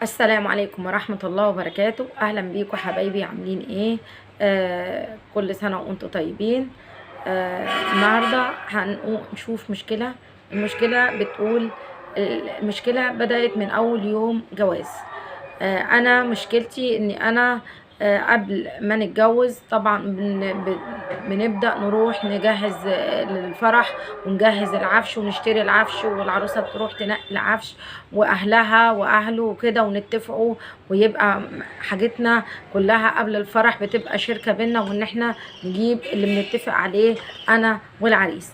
السلام عليكم ورحمة الله وبركاته. أهلا بيكم حبايبي، عاملين إيه؟ كل سنة وأنتم طيبين. النهاردة هنشوف مشكلة. المشكلة بتقول المشكلة بدأت من أول يوم جواز. أنا مشكلتي إني أنا قبل ما نتجوز طبعا بنبدأ نروح نجهز للفرح، ونجهز العفش ونشتري العفش، والعروسة تروح تنقي العفش وأهلها وأهله وكده، ونتفقوا ويبقى حاجتنا كلها قبل الفرح بتبقى شركة بينا، وإن احنا نجيب اللي بنتفق عليه أنا والعريس.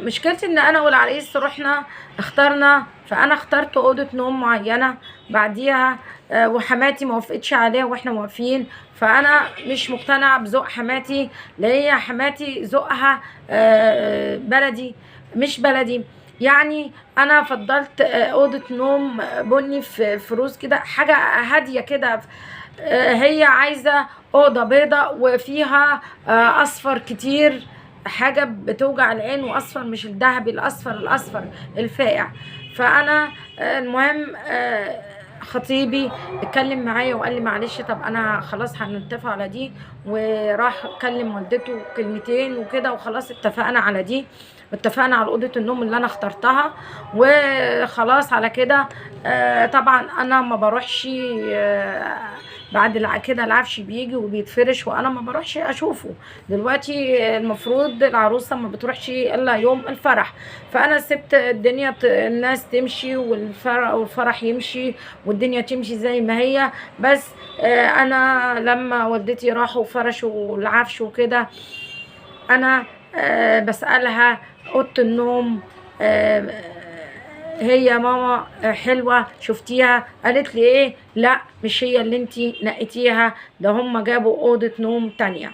مشكلتي ان انا والعريس رحنا اخترنا، فانا اخترت اوضه نوم معينه بعديها، وحماتي ما وافقتش عليها واحنا موافقين. فانا مش مقتنعه بذوق حماتي، لان هي حماتي ذوقها بلدي مش بلدي. يعني انا فضلت اوضه نوم بني في فروز كده، حاجه هاديه كده. هي عايزه اوضه بيضه وفيها اصفر كتير، حاجه بتوجع العين، واصفر مش الذهبي، الاصفر الفاقع. فانا المهم خطيبي اتكلم معايا وقال لي معلش، طب انا خلاص هنتفق على دي، وراح كلم والدته كلمتين وكده، وخلاص اتفقنا على دي، اتفقنا على اوضه النوم اللي انا اخترتها وخلاص على كده. طبعا انا ما بروحش بعد كده العفش بيجي وبيتفرش، وانا ما بروحش اشوفه. دلوقتي المفروض العروسه ما بتروحش الا يوم الفرح، فانا سبت الدنيا الناس تمشي والفرح يمشي والدنيا تمشي زي ما هي. بس انا لما والدتي راحوا فرشوا العفش وكده، انا بسألها اوضه النوم هي يا ماما حلوه شفتيها؟ قالت لي ايه، لا مش هي اللي انتي نقيتيها، ده هم جابوا اوضه نوم تانية.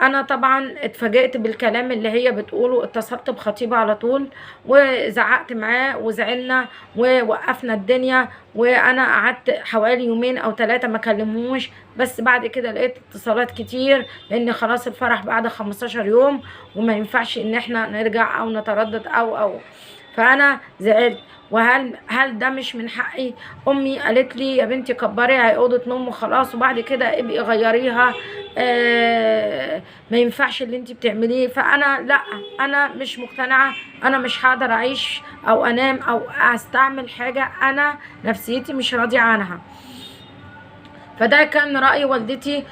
انا طبعا اتفاجئت بالكلام اللي هي بتقوله، اتصلت بخطيبه على طول وزعقت معاه وزعلنا ووقفنا الدنيا، وانا قعدت حوالي يومين او 3 ما كلموش. بس بعد كده لقيت اتصالات كتير، لان خلاص الفرح بعد 15 يوم وما ينفعش ان احنا نرجع او نتردد او. فانا زعلت. هل ده مش من حقي؟ امي قالت لي يا بنتي كبري، هي اوضه نوم وخلاص، وبعد كده ابقي غيريها. ما ينفعش اللي انت بتعمليه. فانا لا، انا مش مقتنعه، انا مش هقدر اعيش او انام او استعمل حاجه انا نفسيتي مش راضيه عنها. فده كان رأي والدتي.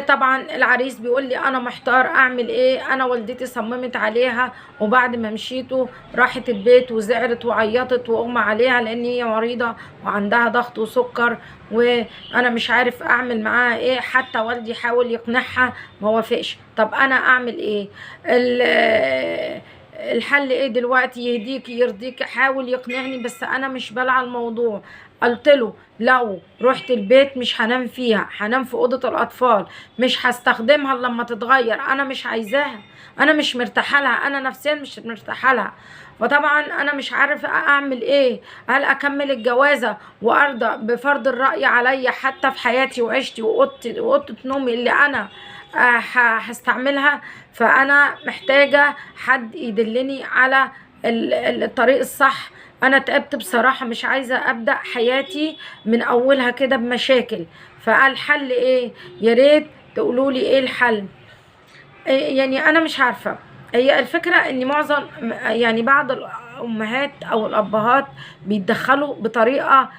طبعا العريس بيقول لي انا محتار اعمل ايه. انا والدتي صممت عليها، وبعد ما مشيته راحت البيت وزعلت وعيطت واغمى عليها، لان هي مريضة وعندها ضغط وسكر، وانا مش عارف اعمل معاها ايه. حتى والدي حاول يقنعها ما وافقش. طب انا اعمل ايه؟ الحل ايه دلوقتي؟ يهديك يرضيك، حاول يقنعني، بس انا مش بلع الموضوع. قلت له لو رحت البيت مش هنام فيها، هنام في اوضه الاطفال، مش هستخدمها الا لما تتغير، انا مش عايزاها، انا مش مرتاحه لها، انا نفسيا مش مرتاحه لها. فطبعا انا مش عارفه اعمل ايه. هل اكمل الجوازه وارضى بفرض الراي عليا حتى في حياتي وعيشتي واوضه نومي اللي انا هستعملها؟ فانا محتاجه حد يدلني على الطريق الصح. انا تعبت بصراحة، مش عايزة ابدأ حياتي من اولها كده بمشاكل. فالحل ايه؟ يا ريت تقولوا لي ايه الحل. يعني انا مش عارفة. هي الفكرة ان معظم يعني بعض الامهات او الابهات بيتدخلوا بطريقة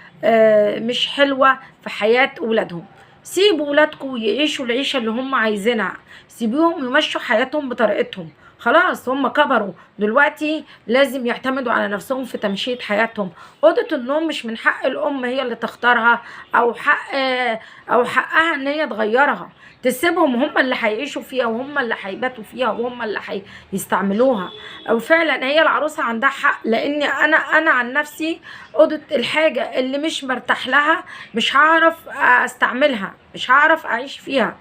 مش حلوة في حياة اولادهم. سيبوا ولادكم يعيشوا العيشة اللي هم عايزينها، سيبوهم يمشوا حياتهم بطريقتهم. خلاص هم كبروا دلوقتي، لازم يعتمدوا على نفسهم في تمشية حياتهم. أوضة النوم مش من حق الأم هي اللي تختارها، أو حقها إن هي تغيرها. تسيبهم هم اللي هيعيشوا فيها، وهم اللي هيباتوا فيها، وهم اللي هيستعملوها. او فعلا هي العروسه عندها حق، لان انا عن نفسي اوضه الحاجه اللي مش مرتاح لها مش هعرف استعملها، مش هعرف اعيش فيها.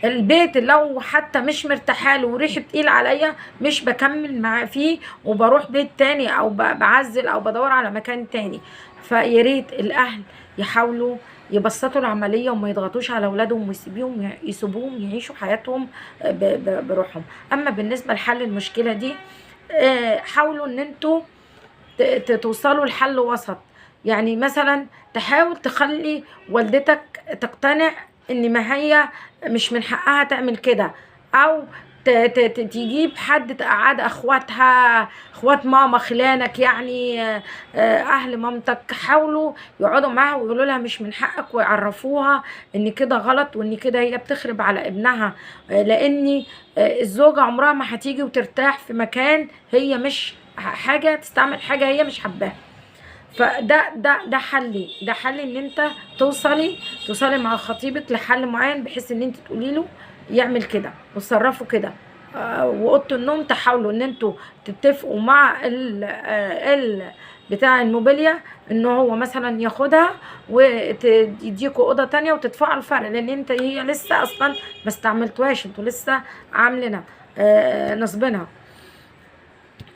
البيت لو حتى مش مرتاحه له وريحه تقيل عليا مش بكمل معاه فيه، وبروح بيت تاني او بعزل او بدور على مكان تاني. فيا ريت الاهل يحاولوا يبسطوا العمليه وما يضغطوش على اولادهم، ويسيبوهم يعيشوا حياتهم بروحهم. اما بالنسبه لحل المشكله دي، حاولوا ان انتوا توصلوا لحل وسط. يعني مثلا تحاول تخلي والدتك تقتنع ان ما هي مش من حقها تعمل كده، او تجيب حد تقعد اخواتها، اخوات ماما، خلانك يعني، اهل مامتك، حاولوا يقعدوا معاها ويقولوا لها مش من حقك، ويعرفوها ان كده غلط، وان كده هي بتخرب على ابنها. لان الزوجة عمرها ما هتيجي وترتاح في مكان هي مش حاجة، تستعمل حاجة هي مش حباها. فده حل ان انت توصلي مع خطيبك لحل معين، بحيث ان انت تقولي له يعمل كده وتصرفوا كده. واوضه النوم تحاولوا ان انتوا تتفقوا مع ال بتاع الموبيليا ان هو مثلا ياخدها ويديكوا اوضه تانية وتدفعوا الفرق، لان هي لسه اصلا ما استعملتوهاش، انتوا لسه عاملينها نصبينها.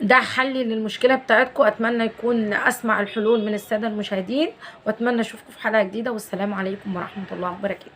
ده حل للمشكلة بتاعتكم. أتمنى يكون أسمع الحلول من السادة المشاهدين، وأتمنى أشوفكم في حلقة جديدة، والسلام عليكم ورحمة الله وبركاته.